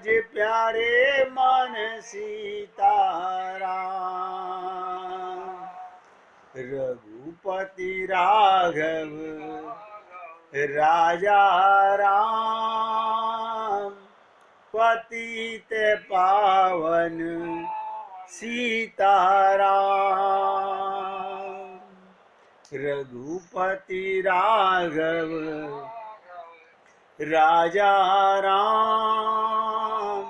प्यारे मन सीताराम। रघुपति राघव राजा राम, पतित पावन सीताराम। रघुपति राघव राजा राम,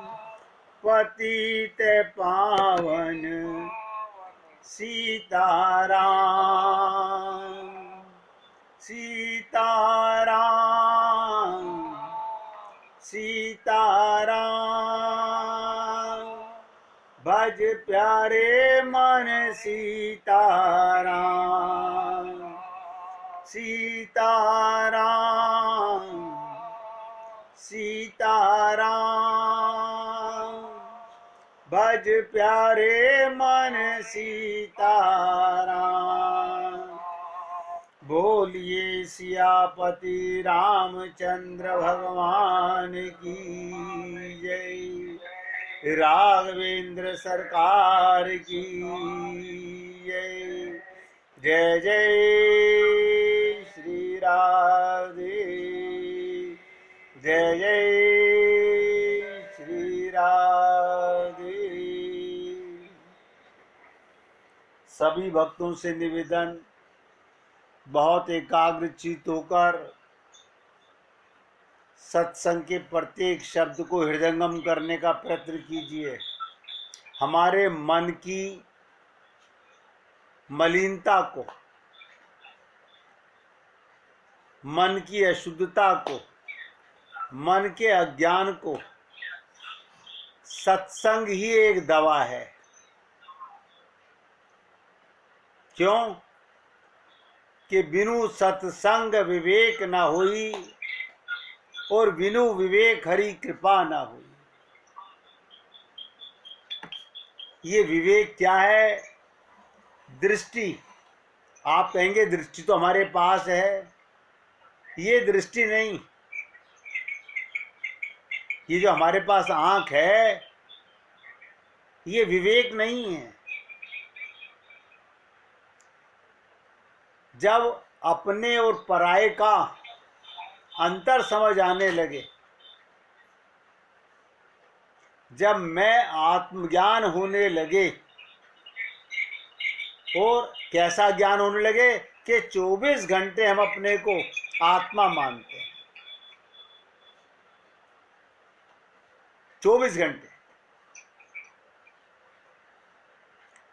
पतित पावन सीताराम। सीताराम सीताराम, भज प्यारे मन सीताराम। सीताराम सीताराम, भज प्यारे मन सीताराम। बोलिए सियापति रामचंद्र भगवान की जय। राघवेंद्र सरकार की जय। जय जय श्री राधे। जय जय श्री राधे। सभी भक्तों से निवेदन, बहुत एकाग्रचित होकर सत्संग के प्रत्येक शब्द को हृदयंगम करने का प्रयत्न कीजिए। हमारे मन की मलिनता को, मन की अशुद्धता को, मन के अज्ञान को सत्संग ही एक दवा है। क्यों कि बिनु सत्संग विवेक न होई, और बिनु विवेक हरि कृपा न हुई। ये विवेक क्या है? दृष्टि। आप कहेंगे दृष्टि तो हमारे पास है। ये दृष्टि नहीं, ये जो हमारे पास आंख है, ये विवेक नहीं है। जब अपने और पराये का अंतर समझ आने लगे, जब मैं आत्मज्ञान होने लगे, और कैसा ज्ञान होने लगे कि 24 घंटे हम अपने को आत्मा मानते हैं। 24 घंटे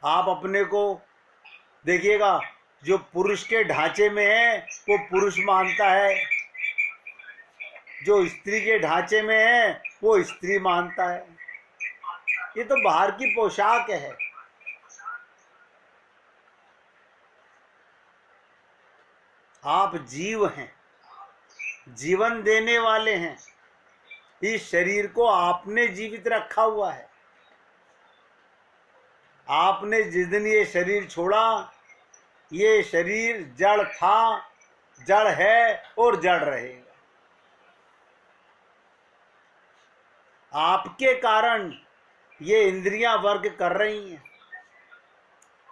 आप अपने को देखिएगा, जो पुरुष के ढांचे में है वो पुरुष मानता है, जो स्त्री के ढांचे में है वो स्त्री मानता है। ये तो बाहर की पोशाक है। आप जीव हैं, जीवन देने वाले हैं। इस शरीर को आपने जीवित रखा हुआ है। आपने जिस दिन ये शरीर छोड़ा, ये शरीर जड़ था, जड़ है और जड़ रहेगा। आपके कारण ये इंद्रियां वर्क कर रही हैं।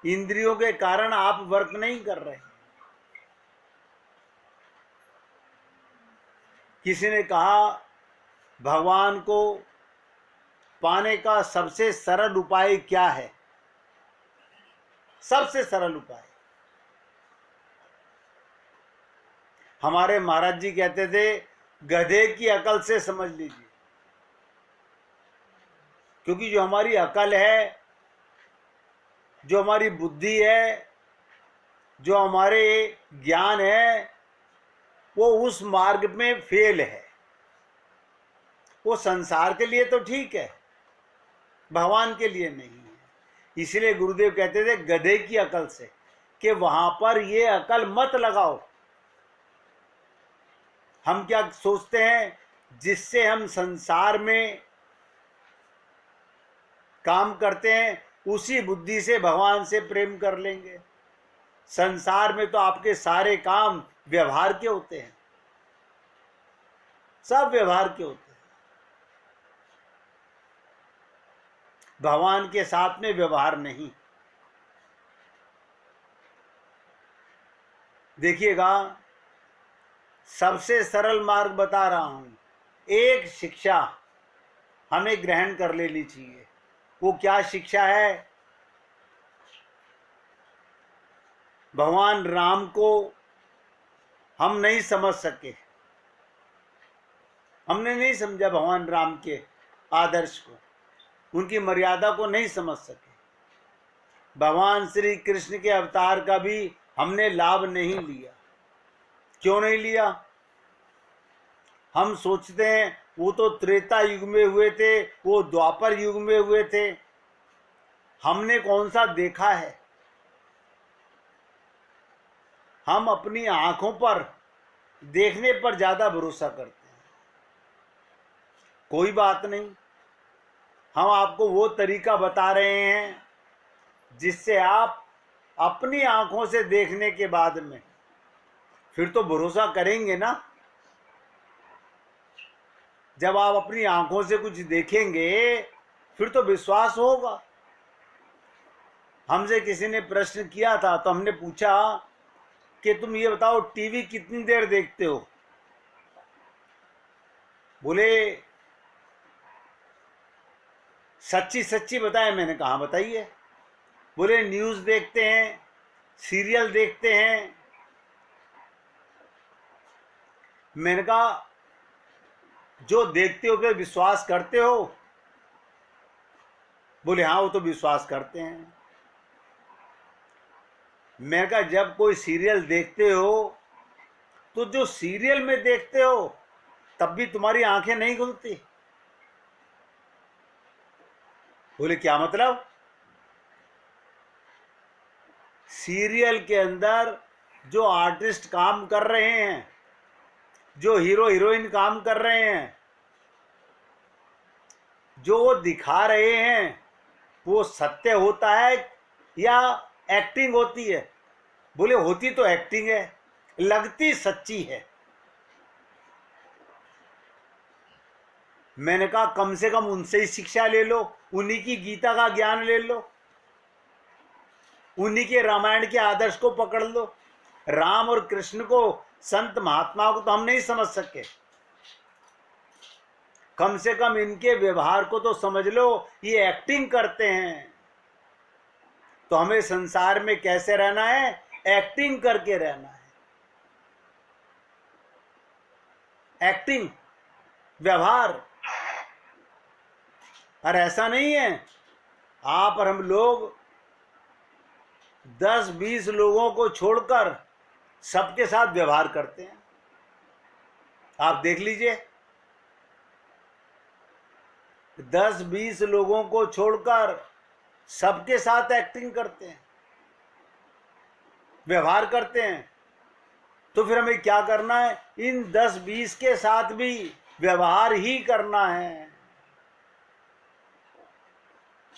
इंद्रियों के कारण आप वर्क नहीं कर रहे। किसी ने कहा भगवान को पाने का सबसे सरल उपाय क्या है? सबसे सरल उपाय, हमारे महाराज जी कहते थे, गधे की अकल से समझ लीजिए। क्योंकि जो हमारी अकल है, जो हमारी बुद्धि है, जो हमारे ज्ञान है, वो उस मार्ग में फेल है। वो संसार के लिए तो ठीक है, भगवान के लिए नहीं है। इसलिए गुरुदेव कहते थे गधे की अकल से, कि वहां पर ये अकल मत लगाओ। हम क्या सोचते हैं, जिससे हम संसार में काम करते हैं उसी बुद्धि से भगवान से प्रेम कर लेंगे। संसार में तो आपके सारे काम व्यवहार के होते हैं, सब व्यवहार के होते हैं। भगवान के साथ में व्यवहार नहीं। देखिएगा, सबसे सरल मार्ग बता रहा हूं। एक शिक्षा हमें ग्रहण कर लेनी चाहिए। वो क्या शिक्षा है? भगवान राम को हम नहीं समझ सके, हमने नहीं समझा भगवान राम के आदर्श को, उनकी मर्यादा को नहीं समझ सके। भगवान श्री कृष्ण के अवतार का भी हमने लाभ नहीं लिया। क्यों नहीं लिया? हम सोचते हैं वो तो त्रेता युग में हुए थे, वो द्वापर युग में हुए थे। हमने कौन सा देखा है? हम अपनी आंखों पर देखने पर ज्यादा भरोसा करते हैं। कोई बात नहीं, हम आपको वो तरीका बता रहे हैं जिससे आप अपनी आंखों से देखने के बाद में फिर तो भरोसा करेंगे ना। जब आप अपनी आंखों से कुछ देखेंगे फिर तो विश्वास होगा। हमसे किसी ने प्रश्न किया था तो हमने पूछा कि तुम ये बताओ टीवी कितनी देर देखते हो? बोले सच्ची सच्ची बताए। मैंने कहा बताइए। बोले न्यूज़ देखते हैं, सीरियल देखते हैं। मैंने कहा जो देखते हो पे विश्वास करते हो? बोले हाँ वो तो विश्वास करते हैं। मैंने कहा जब कोई सीरियल देखते हो तो जो सीरियल में देखते हो तब भी तुम्हारी आंखें नहीं खुलती? बोले क्या मतलब? सीरियल के अंदर जो आर्टिस्ट काम कर रहे हैं, जो हीरो हीरोइन काम कर रहे हैं, जो वो दिखा रहे हैं वो सत्य होता है या एक्टिंग होती है? बोले होती तो एक्टिंग है, लगती सच्ची है। मैंने कहा कम से कम उनसे ही शिक्षा ले लो, उन्हीं की गीता का ज्ञान ले लो, उन्हीं के रामायण के आदर्श को पकड़ लो। राम और कृष्ण को, संत महात्माओं को तो हम नहीं समझ सके, कम से कम इनके व्यवहार को तो समझ लो। ये एक्टिंग करते हैं तो हमें संसार में कैसे रहना है? एक्टिंग करके रहना है। एक्टिंग, व्यवहार। और ऐसा नहीं है आप और हम लोग 10-20 लोगों को छोड़कर सबके साथ व्यवहार करते हैं। आप देख लीजिए, 10-20 लोगों को छोड़कर सबके साथ एक्टिंग करते हैं, व्यवहार करते हैं। तो फिर हमें क्या करना है? इन 10-20 के साथ भी व्यवहार ही करना है।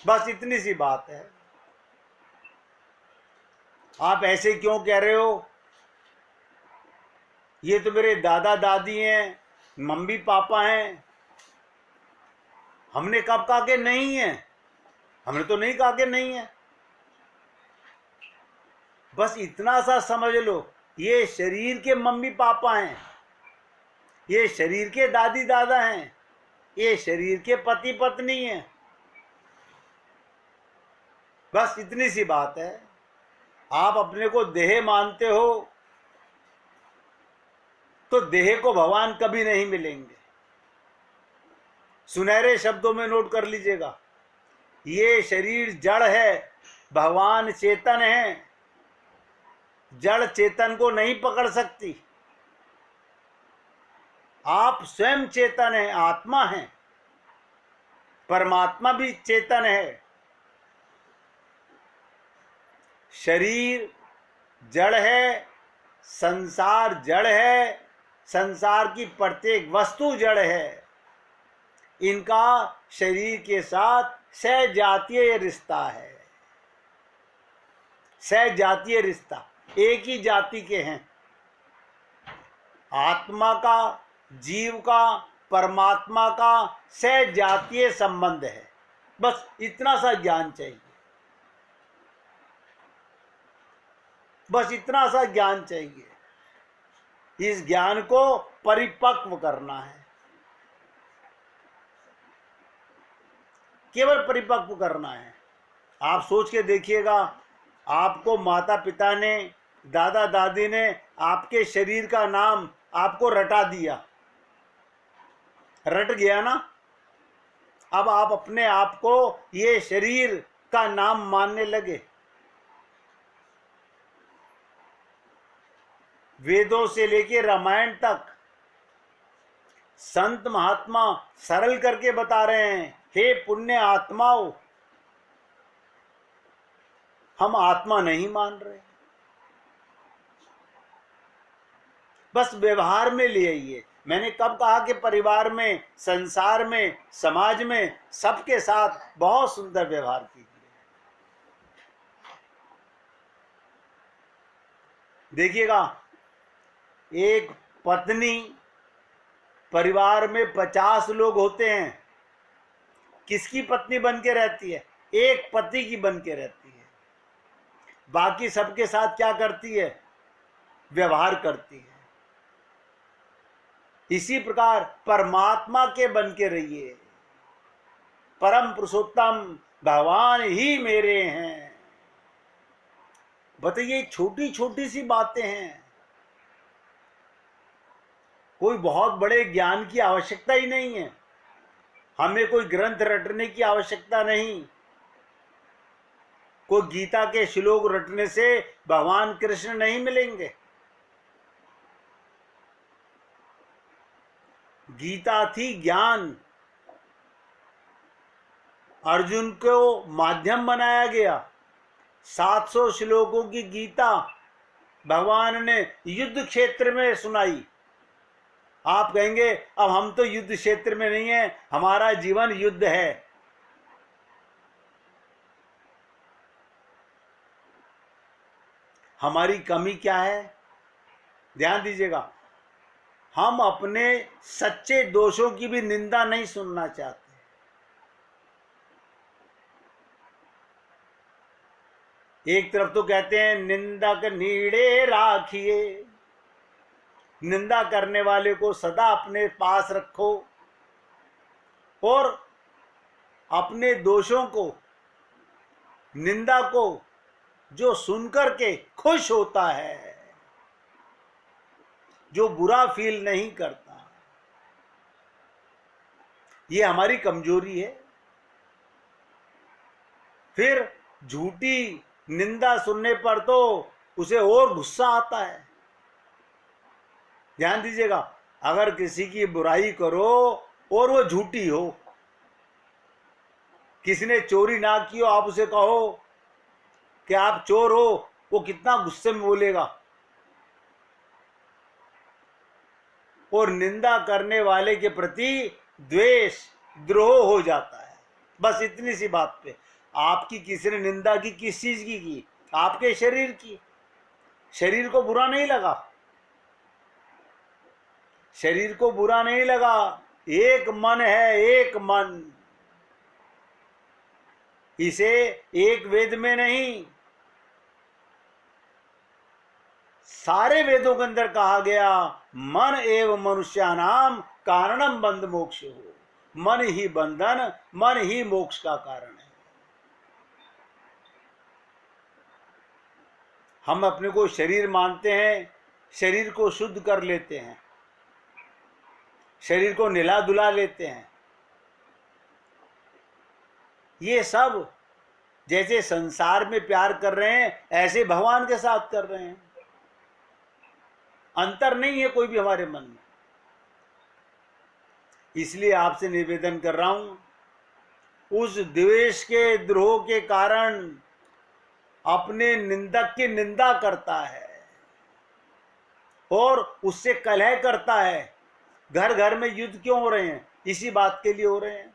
बस इतनी सी बात है। आप ऐसे क्यों कह रहे हो? ये तो मेरे दादा दादी हैं, मम्मी पापा हैं। हमने कब कहा कि नहीं है? हमने तो नहीं कहा कि नहीं है। बस इतना सा समझ लो, ये शरीर के मम्मी पापा हैं, ये शरीर के दादी दादा हैं, ये शरीर के पति पत्नी हैं। बस इतनी सी बात है। आप अपने को देह मानते हो तो देह को भगवान कभी नहीं मिलेंगे। सुनहरे शब्दों में नोट कर लीजिएगा, ये शरीर जड़ है, भगवान चेतन है। जड़ चेतन को नहीं पकड़ सकती। आप स्वयं चेतन हैं, आत्मा हैं, परमात्मा भी चेतन है। शरीर जड़ है, संसार जड़ है, संसार की प्रत्येक वस्तु जड़ है। इनका शरीर के साथ सहजातीय रिश्ता है। सहजातीय रिश्ता, एक ही जाति के हैं। आत्मा का, जीव का, परमात्मा का सहजातीय संबंध है। बस इतना सा ज्ञान चाहिए, बस इतना सा ज्ञान चाहिए। इस ज्ञान को परिपक्व करना है, केवल परिपक्व करना है। आप सोच के देखिएगा, आपको माता पिता ने, दादा दादी ने आपके शरीर का नाम आपको रटा दिया, रट गया ना। अब आप अपने आप को ये शरीर का नाम मानने लगे। वेदों से लेके रामायण तक संत महात्मा सरल करके बता रहे हैं, हे पुण्य आत्माओं, हम आत्मा नहीं मान रहे, बस व्यवहार में ले आइए। मैंने कब कहा कि परिवार में, संसार में, समाज में सबके साथ बहुत सुंदर व्यवहार कीजिए। देखिएगा, एक पत्नी, परिवार में 50 लोग होते हैं, किसकी पत्नी बन के रहती है? एक पति की बन के रहती है। बाकी सबके साथ क्या करती है? व्यवहार करती है। इसी प्रकार परमात्मा के बन के रहिए। परम पुरुषोत्तम भगवान ही मेरे हैं। बताइए, छोटी छोटी सी बातें हैं, कोई बहुत बड़े ज्ञान की आवश्यकता ही नहीं है, हमें कोई ग्रंथ रटने की आवश्यकता नहीं, कोई गीता के श्लोक रटने से भगवान कृष्ण नहीं मिलेंगे। गीता थी ज्ञान, अर्जुन को माध्यम बनाया गया। 700 श्लोकों की गीता भगवान ने युद्ध क्षेत्र में सुनाई। आप कहेंगे अब हम तो युद्ध क्षेत्र में नहीं है, हमारा जीवन युद्ध है। हमारी कमी क्या है? ध्यान दीजिएगा, हम अपने सच्चे दोषों की भी निंदा नहीं सुनना चाहते। एक तरफ तो कहते हैं निंदक नीड़े राखिए, निंदा करने वाले को सदा अपने पास रखो, और अपने दोषों को, निंदा को जो सुनकर के खुश होता है, जो बुरा फील नहीं करता, ये हमारी कमजोरी है। फिर झूठी निंदा सुनने पर तो उसे और गुस्सा आता है। ध्यान दीजिएगा, अगर किसी की बुराई करो और वो झूठी हो, किसी ने चोरी ना की हो, आप उसे कहो कि आप चोर हो, वो कितना गुस्से में बोलेगा। और निंदा करने वाले के प्रति द्वेष, द्रोह हो जाता है। बस इतनी सी बात पे आपकी किसी ने निंदा की, किस चीज की? आपके शरीर की। शरीर को बुरा नहीं लगा, शरीर को बुरा नहीं लगा। एक मन है, एक मन। इसे एक वेद में नहीं, सारे वेदों के अंदर कहा गया, मन एवं मनुष्यानाम कारणम बंध मोक्ष हो। मन ही बंधन, मन ही मोक्ष का कारण है। हम अपने को शरीर मानते हैं, शरीर को शुद्ध कर लेते हैं, शरीर को निला धुला लेते हैं। ये सब जैसे संसार में प्यार कर रहे हैं, ऐसे भगवान के साथ कर रहे हैं। अंतर नहीं है कोई भी हमारे मन में। इसलिए आपसे निवेदन कर रहा हूं, उस द्वेष के, द्रोह के कारण अपने निंदक की निंदा करता है और उससे कलह करता है। घर घर में युद्ध क्यों हो रहे हैं? इसी बात के लिए हो रहे हैं।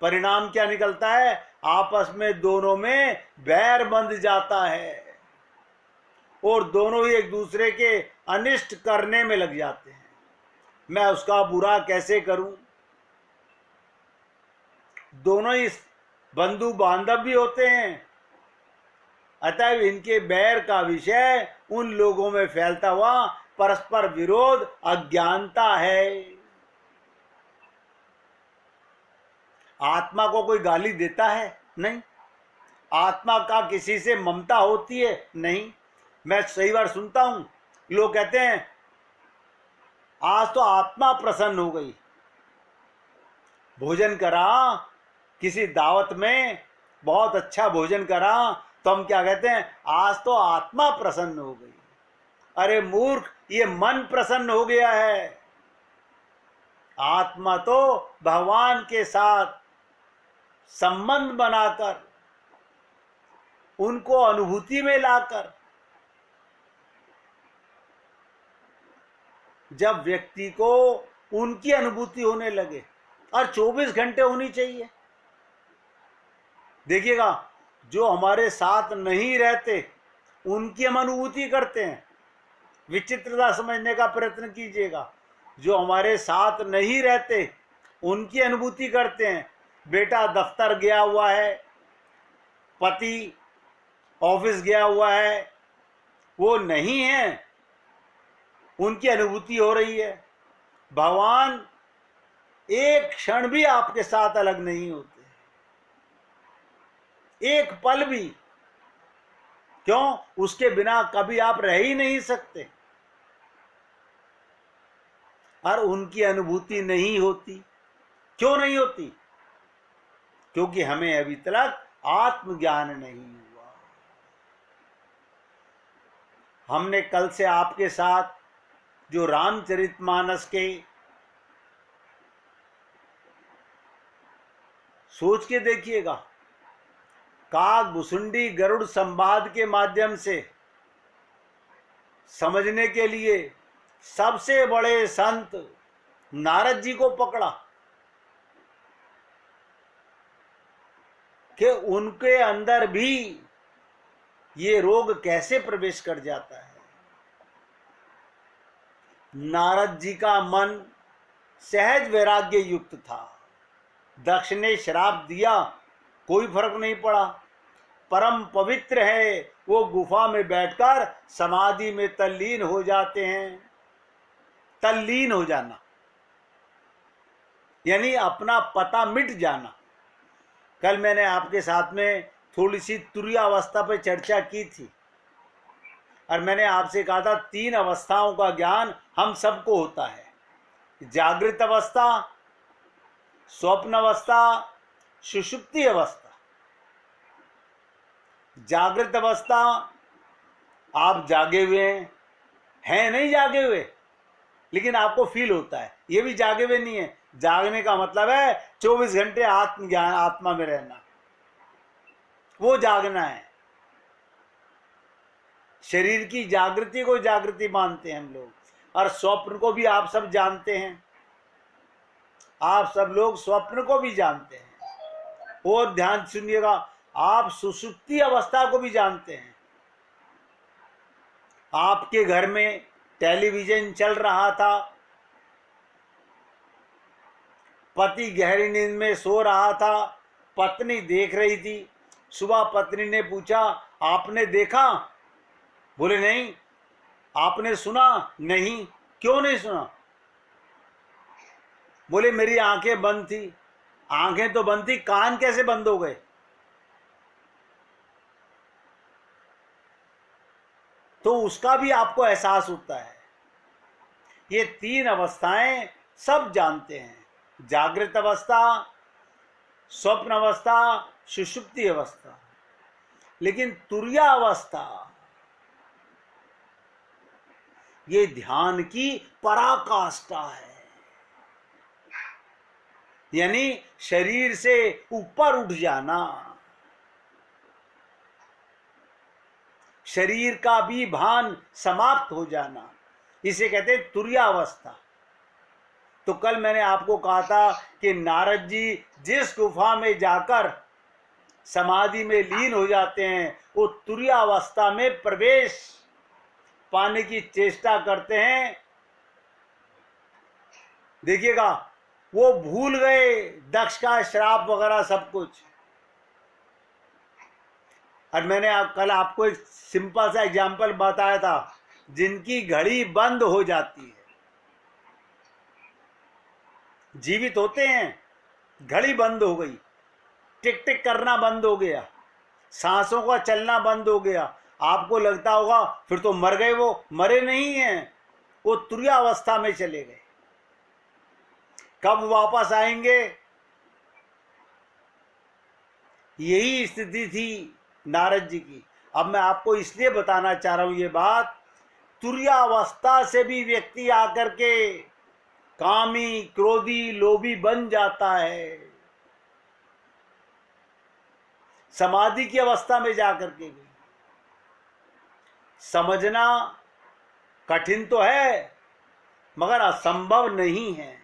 परिणाम क्या निकलता है? आपस में दोनों में बैर बंध जाता है और दोनों ही एक दूसरे के अनिष्ट करने में लग जाते हैं। मैं उसका बुरा कैसे करूं? दोनों ही बंधु बांधव भी होते हैं। अतएव इनके बैर का विषय उन लोगों में फैलता हुआ परस्पर विरोध अज्ञानता है। आत्मा को कोई गाली देता है? नहीं। आत्मा का किसी से ममता होती है? नहीं। मैं कई बार सुनता हूं, लोग कहते हैं आज तो आत्मा प्रसन्न हो गई। भोजन करा किसी दावत में, बहुत अच्छा भोजन करा, तो हम क्या कहते हैं? आज तो आत्मा प्रसन्न हो गई। अरे मूर्ख, ये मन प्रसन्न हो गया है। आत्मा तो भगवान के साथ संबंध बनाकर, उनको अनुभूति में लाकर, जब व्यक्ति को उनकी अनुभूति होने लगे, और 24 घंटे होनी चाहिए। देखिएगा, जो हमारे साथ नहीं रहते उनकी हम अनुभूति करते हैं। विचित्रता समझने का प्रयत्न कीजिएगा। जो हमारे साथ नहीं रहते उनकी अनुभूति करते हैं। बेटा दफ्तर गया हुआ है, पति ऑफिस गया हुआ है, वो नहीं है, उनकी अनुभूति हो रही है। भगवान एक क्षण भी आपके साथ अलग नहीं होते, एक पल भी। क्यों? उसके बिना कभी आप रह ही नहीं सकते। और उनकी अनुभूति नहीं होती। क्यों नहीं होती? क्योंकि हमें अभी तक आत्मज्ञान नहीं हुआ। हमने कल से आपके साथ जो रामचरितमानस के सोच के देखिएगा, काक भुसुंडी गरुड़ संवाद के माध्यम से समझने के लिए सबसे बड़े संत नारद जी को पकड़ा कि उनके अंदर भी ये रोग कैसे प्रवेश कर जाता है। नारद जी का मन सहज वैराग्य युक्त था। दक्ष ने श्राप दिया, कोई फर्क नहीं पड़ा। परम पवित्र है, वो गुफा में बैठकर समाधि में तल्लीन हो जाते हैं। तल्लीन हो जाना यानी अपना पता मिट जाना। कल मैंने आपके साथ में थोड़ी सी तुरीयावस्था पर चर्चा की थी, और मैंने आपसे कहा था 3 अवस्थाओं का ज्ञान हम सबको होता है। जागृत अवस्था, स्वप्न अवस्था, सुषुप्ति अवस्था। जागृत अवस्था आप जागे हुए हैं नहीं जागे हुए, लेकिन आपको फील होता है। ये भी जागे हुए नहीं है। जागने का मतलब है 24 घंटे आत्मज्ञान, आत्मा में रहना, वो जागना है। शरीर की जागृति को जागृति मानते हैं हम लोग, और स्वप्न को भी आप सब जानते हैं। आप सब लोग स्वप्न को भी जानते हैं। और ध्यान सुनिएगा, आप सुषुप्ति अवस्था को भी जानते हैं। आपके घर में टेलीविजन चल रहा था, पति गहरी नींद में सो रहा था, पत्नी देख रही थी। सुबह पत्नी ने पूछा, आपने देखा? बोले नहीं। आपने सुना? नहीं। क्यों नहीं सुना? बोले मेरी आंखें बंद थी। आंखें तो बंद थी, कान कैसे बंद हो गए? तो उसका भी आपको एहसास होता है। ये 3 अवस्थाएं सब जानते हैं। जागृत अवस्था, स्वप्न अवस्था, सुषुप्ति अवस्था। लेकिन तुरीया अवस्था ये ध्यान की पराकाष्ठा है। यानी शरीर से ऊपर उठ जाना, शरीर का भी भान समाप्त हो जाना, इसे कहते हैं तुरीया अवस्था। तो कल मैंने आपको कहा था कि नारद जी जिस गुफा में जाकर समाधि में लीन हो जाते हैं, वो तुरीया अवस्था में प्रवेश पाने की चेष्टा करते हैं। देखिएगा, वो भूल गए दक्ष का श्राप वगैरह सब कुछ। और मैंने कल आपको एक सिंपल सा एग्जाम्पल बताया था, जिनकी घड़ी बंद हो जाती है, जीवित होते हैं, घड़ी बंद हो गई, टिक टिक करना बंद हो गया, सांसों का चलना बंद हो गया, आपको लगता होगा फिर तो मर गए। वो मरे नहीं हैं, वो तुर्यावस्था में चले गए। कब वापस आएंगे? यही स्थिति थी नारद जी की। अब मैं आपको इसलिए बताना चाह रहा हूं ये बात, तुर्यावस्था से भी व्यक्ति आकर के कामी, क्रोधी, लोभी बन जाता है। समाधि की अवस्था में जाकर के भी समझना कठिन तो है, मगर असंभव नहीं है।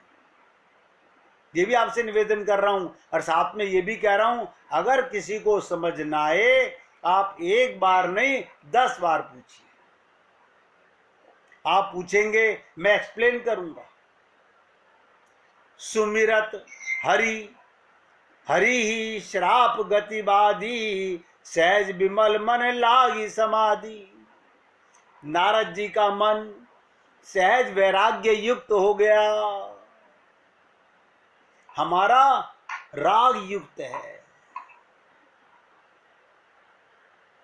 ये भी आपसे निवेदन कर रहा हूं, और साथ में ये भी कह रहा हूं, अगर किसी को समझना है, आप एक बार नहीं 10 बार पूछिए। आप पूछेंगे, मैं एक्सप्लेन करूंगा। सुमिरत हरि हरि ही श्राप गति बाधी, सहज विमल मन लागी समाधि। नारद जी का मन सहज वैराग्य युक्त हो गया। हमारा राग युक्त है।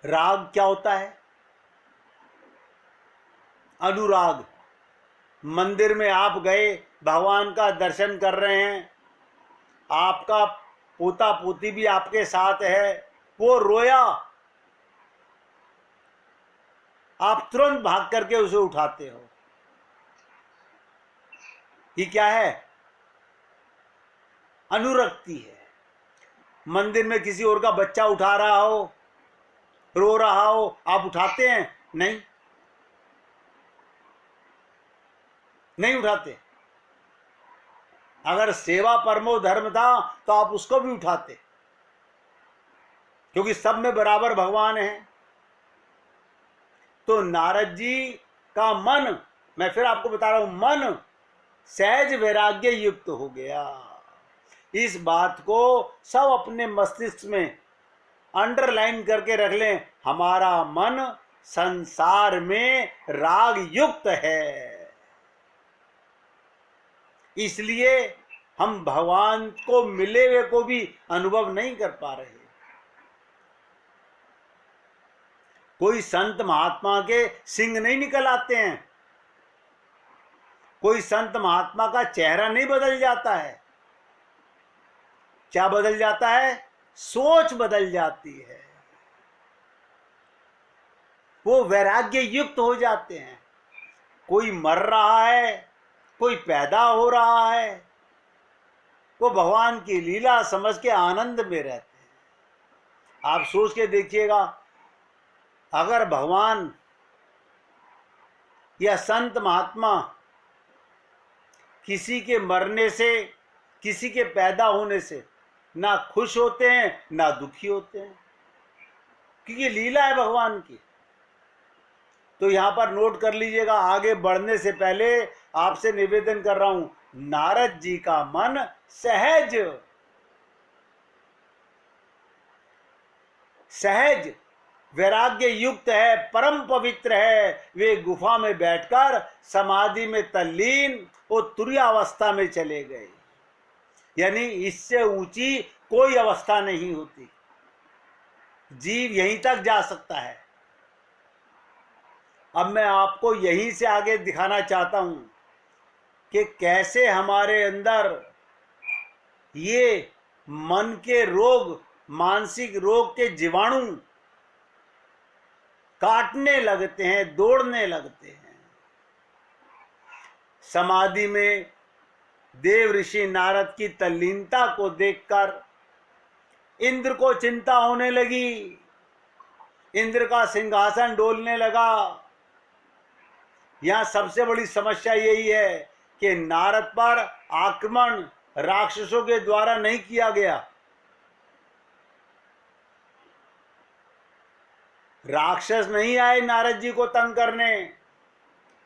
राग क्या होता है? अनुराग। मंदिर में आप गए, भगवान का दर्शन कर रहे हैं, आपका पोता पोती भी आपके साथ है, वो रोया, आप तुरंत भाग करके उसे उठाते हो। ये क्या है? अनुरक्ति है। मंदिर में किसी और का बच्चा उठा रहा हो, रो रहा हो, आप उठाते हैं? नहीं, नहीं उठाते। अगर सेवा परमो धर्म था तो आप उसको भी उठाते, क्योंकि सब में बराबर भगवान है। तो नारद जी का मन, मैं फिर आपको बता रहा हूं, मन सहज वैराग्य युक्त हो गया। इस बात को सब अपने मस्तिष्क में अंडरलाइन करके रख लें, हमारा मन संसार में राग युक्त है। इसलिए हम भगवान को मिले हुए को भी अनुभव नहीं कर पा रहे। कोई संत महात्मा के सिंग नहीं निकल आते हैं, कोई संत महात्मा का चेहरा नहीं बदल जाता है। क्या बदल जाता है? सोच बदल जाती है। वो वैराग्य युक्त हो जाते हैं। कोई मर रहा है, कोई पैदा हो रहा है, वो भगवान की लीला समझ के आनंद में रहते हैं। आप सोच के देखिएगा, अगर भगवान या संत महात्मा किसी के मरने से, किसी के पैदा होने से ना खुश होते हैं ना दुखी होते हैं, क्योंकि लीला है भगवान की। तो यहां पर नोट कर लीजिएगा। आगे बढ़ने से पहले आपसे निवेदन कर रहा हूं, नारद जी का मन सहज सहज वैराग्य युक्त है, परम पवित्र है। वे गुफा में बैठकर समाधि में तल्लीन, वो तुर्यावस्था में चले गए। यानी इससे ऊंची कोई अवस्था नहीं होती। जीव यहीं तक जा सकता है। अब मैं आपको यहीं से आगे दिखाना चाहता हूं कि कैसे हमारे अंदर ये मन के रोग, मानसिक रोग के जीवाणु काटने लगते हैं, दौड़ने लगते हैं। समाधि में देव ऋषि नारद की तल्लीनता को देखकर इंद्र को चिंता होने लगी। इंद्र का सिंहासन डोलने लगा। यहां सबसे बड़ी समस्या यही है कि नारद पर आक्रमण राक्षसों के द्वारा नहीं किया गया। राक्षस नहीं आए नारद जी को तंग करने।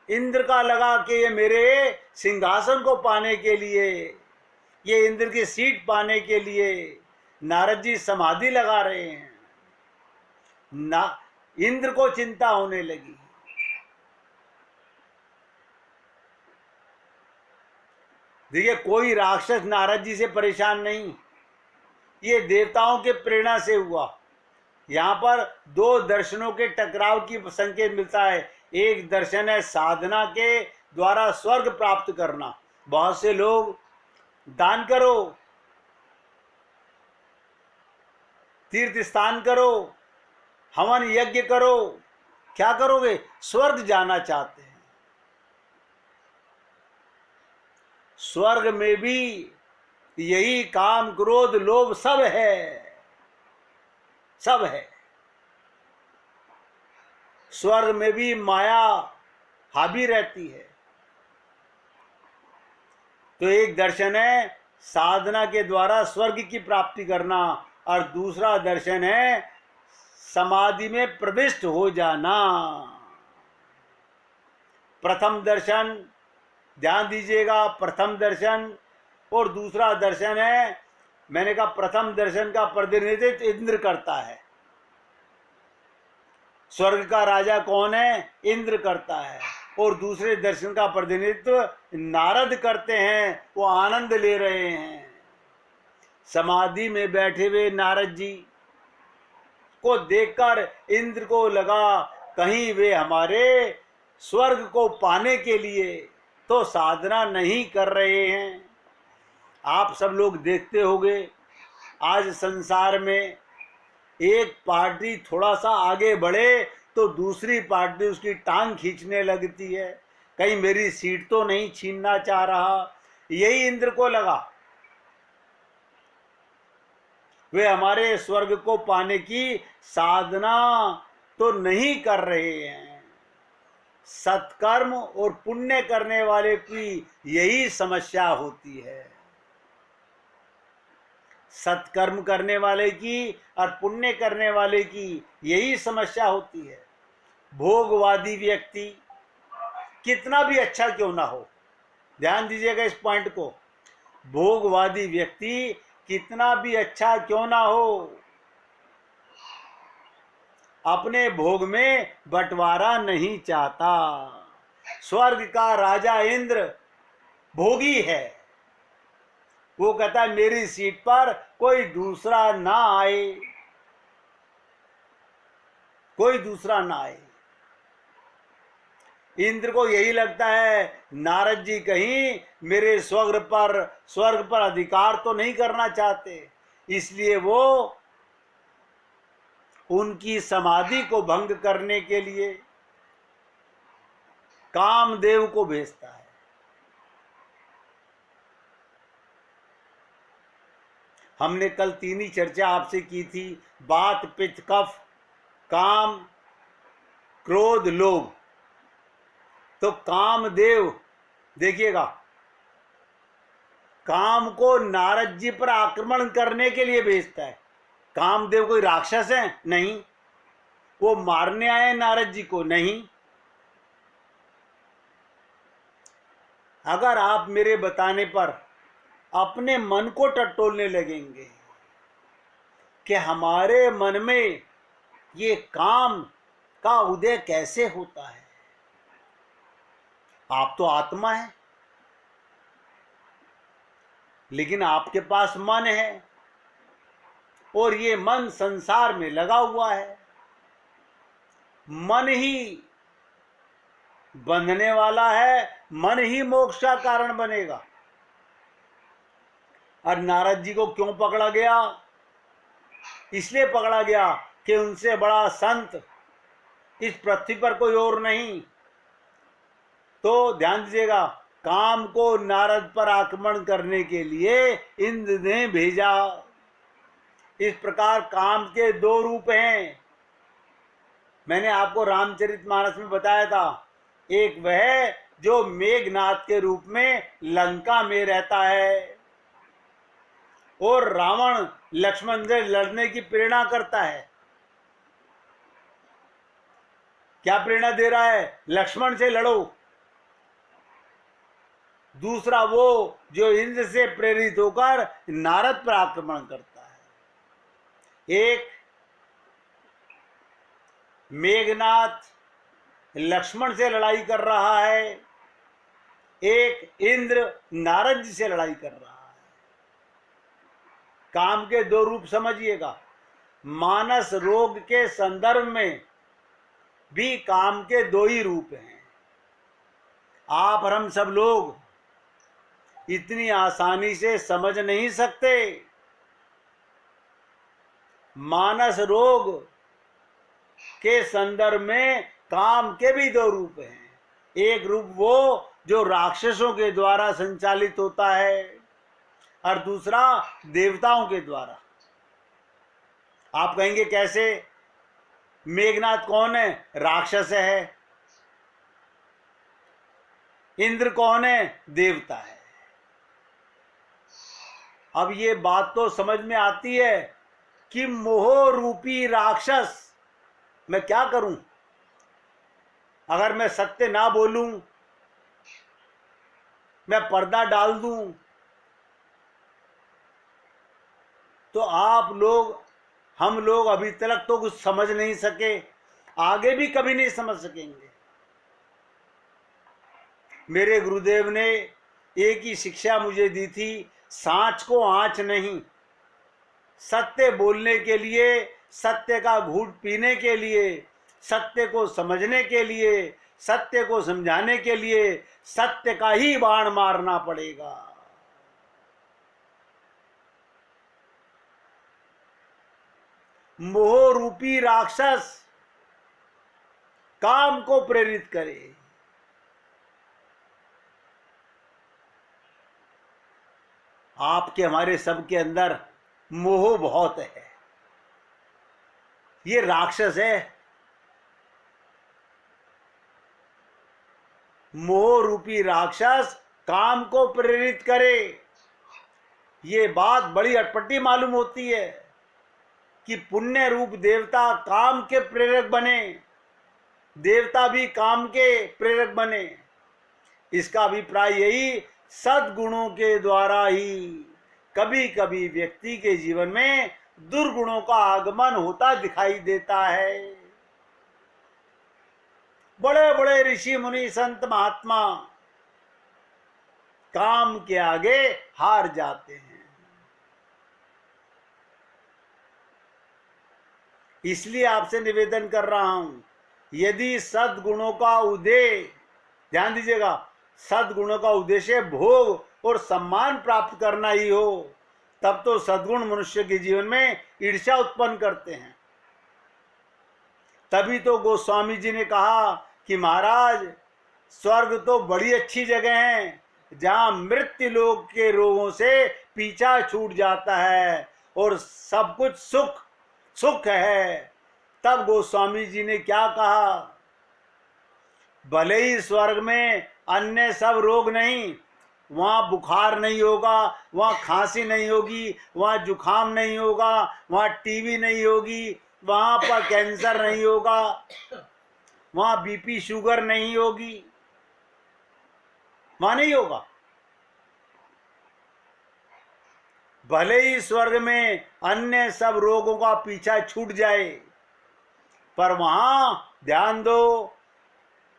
इंद्र का लगा कि ये मेरे सिंहासन को पाने के लिए, ये इंद्र की सीट पाने के लिए नारद जी समाधि लगा रहे हैं। ना इंद्र को चिंता होने लगी। देखिए, कोई राक्षस नारद जी से परेशान नहीं, ये देवताओं के प्रेरणा से हुआ। यहाँ पर दो दर्शनों के टकराव की संकेत मिलता है। एक दर्शन है साधना के द्वारा स्वर्ग प्राप्त करना। बहुत से लोग दान करो, तीर्थ स्थान करो, हवन यज्ञ करो, क्या करोगे? स्वर्ग जाना चाहते हैं। स्वर्ग में भी यही काम, क्रोध, लोभ सब है, सब है। स्वर्ग में भी माया हावी रहती है। तो एक दर्शन है साधना के द्वारा स्वर्ग की प्राप्ति करना, और दूसरा दर्शन है समाधि में प्रविष्ट हो जाना। प्रथम दर्शन ध्यान दीजिएगा, प्रथम दर्शन और दूसरा दर्शन है, मैंने कहा प्रथम दर्शन का प्रतिनिधित्व इंद्र करता है। स्वर्ग का राजा कौन है? इंद्र करता है। और दूसरे दर्शन का प्रतिनिधित्व नारद करते हैं, वो आनंद ले रहे हैं। समाधि में बैठे हुए नारद जी को देखकर इंद्र को लगा कहीं वे हमारे स्वर्ग को पाने के लिए तो साधना नहीं कर रहे हैं। आप सब लोग देखते होंगे, आज संसार में एक पार्टी थोड़ा सा आगे बढ़े तो दूसरी पार्टी उसकी टांग खींचने लगती है, कहीं मेरी सीट तो नहीं छीनना चाह रहा। यही इंद्र को लगा, वे हमारे स्वर्ग को पाने की साधना तो नहीं कर रहे हैं। सत्कर्म और पुण्य करने वाले की यही समस्या होती है। सत्कर्म करने वाले की और पुण्य करने वाले की यही समस्या होती है। भोगवादी व्यक्ति कितना भी अच्छा क्यों ना हो, ध्यान दीजिएगा इस पॉइंट को, भोगवादी व्यक्ति कितना भी अच्छा क्यों ना हो, अपने भोग में बंटवारा नहीं चाहता। स्वर्ग का राजा इंद्र भोगी है, वो कहता है मेरी सीट पर कोई दूसरा ना आए, कोई दूसरा ना आए। इंद्र को यही लगता है नारद जी कहीं मेरे स्वर्ग पर अधिकार तो नहीं करना चाहते, इसलिए वो उनकी समाधि को भंग करने के लिए कामदेव को भेजता है। हमने कल तीन ही चर्चा आपसे की थी, बात, पित्त, कफ, काम, क्रोध, लोभ। तो कामदेव देखिएगा, काम को नारद जी पर आक्रमण करने के लिए भेजता है। कामदेव कोई राक्षस है? नहीं। वो मारने आए नारद जी को? नहीं। अगर आप मेरे बताने पर अपने मन को टटोलने लगेंगे कि हमारे मन में ये काम का उदय कैसे होता है, आप तो आत्मा है, लेकिन आपके पास मन है और ये मन संसार में लगा हुआ है। मन ही बंधने वाला है, मन ही मोक्ष का कारण बनेगा। और नारद जी को क्यों पकड़ा गया? इसलिए पकड़ा गया कि उनसे बड़ा संत इस पृथ्वी पर कोई और नहीं। तो ध्यान दीजिएगा, काम को नारद पर आक्रमण करने के लिए इंद्र ने भेजा। इस प्रकार काम के दो रूप हैं। मैंने आपको रामचरितमानस में बताया था, एक वह जो मेघनाथ के रूप में लंका में रहता है और रावण लक्ष्मण से लड़ने की प्रेरणा करता है। क्या प्रेरणा दे रहा है? लक्ष्मण से लड़ो। दूसरा वो जो इंद्र से प्रेरित होकर नारद पर आक्रमण करता है। एक मेघनाथ लक्ष्मण से लड़ाई कर रहा है, एक इंद्र नारद जी से लड़ाई कर रहा है। काम के दो रूप समझिएगा। मानस रोग के संदर्भ में भी काम के दो ही रूप हैं। आप और हम सब लोग इतनी आसानी से समझ नहीं सकते। मानस रोग के संदर्भ में काम के भी दो रूप हैं। एक रूप वो जो राक्षसों के द्वारा संचालित होता है और दूसरा देवताओं के द्वारा। आप कहेंगे कैसे? मेघनाथ कौन है? राक्षस है। इंद्र कौन है? देवता है। अब ये बात तो समझ में आती है कि मोह रूपी राक्षस, मैं क्या करूं? अगर मैं सत्य ना बोलूं, मैं पर्दा डाल दूं, तो आप लोग, हम लोग अभी तक तो कुछ समझ नहीं सके, आगे भी कभी नहीं समझ सकेंगे। मेरे गुरुदेव ने एक ही शिक्षा मुझे दी थी, सांच को आंच नहीं। सत्य बोलने के लिए, सत्य का घूंट पीने के लिए, सत्य को समझने के लिए, सत्य को समझाने के लिए सत्य का ही बाण मारना पड़ेगा। मोह रूपी राक्षस काम को प्रेरित करे। आपके हमारे सबके अंदर मोह बहुत है। ये राक्षस है। मोह रूपी राक्षस काम को प्रेरित करे। ये बात बड़ी अटपटी मालूम होती है कि पुण्य रूप देवता काम के प्रेरक बने, देवता भी काम के प्रेरक बने। इसका अभिप्राय यही, सद्गुणों के द्वारा ही कभी कभी व्यक्ति के जीवन में दुर्गुणों का आगमन होता दिखाई देता है। बड़े बड़े ऋषि मुनि संत महात्मा काम के आगे हार जाते हैं। इसलिए आपसे निवेदन कर रहा हूं, यदि सद्गुणों का उदय, ध्यान दीजिएगा, सद्गुणों का उद्देश्य भोग और सम्मान प्राप्त करना ही हो, तब तो सद्गुण मनुष्य के जीवन में ईर्ष्या उत्पन्न करते हैं। तभी तो गोस्वामी जी ने कहा कि महाराज, स्वर्ग तो बड़ी अच्छी जगह है जहां मृत्यु लोक के रोगों से पीछा छूट जाता है और सब कुछ सुख सुख है। तब गोस्वामी जी ने क्या कहा? भले ही स्वर्ग में अन्य सब रोग नहीं, वहाँ बुखार नहीं होगा, वहाँ खांसी नहीं होगी, वहाँ जुखाम नहीं होगा, वहाँ टीबी नहीं होगी, वहाँ पर कैंसर नहीं होगा, वहाँ बीपी शुगर नहीं होगी, वहाँ नहीं होगा। भले ही स्वर्ग में अन्य सब रोगों का पीछा छूट जाए, पर वहाँ ध्यान दो,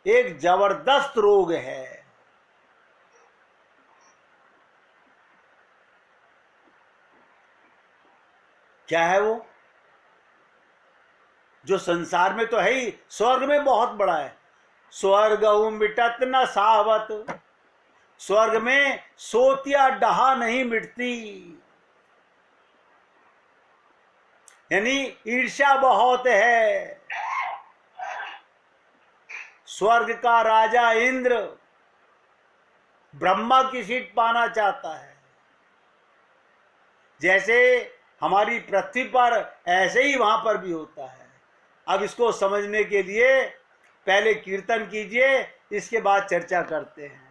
एक जबरदस्त रोग है। क्या है वो? जो संसार में तो है ही, स्वर्ग में बहुत बड़ा है। स्वर्ग मिटत न सावत, स्वर्ग में सोतिया डहा नहीं मिटती। यानी ईर्ष्या बहुत है। स्वर्ग का राजा इंद्र ब्रह्मा की सीट पाना चाहता है। जैसे हमारी पृथ्वी पर, ऐसे ही वहां पर भी होता है। अब इसको समझने के लिए पहले कीर्तन कीजिए, इसके बाद चर्चा करते हैं।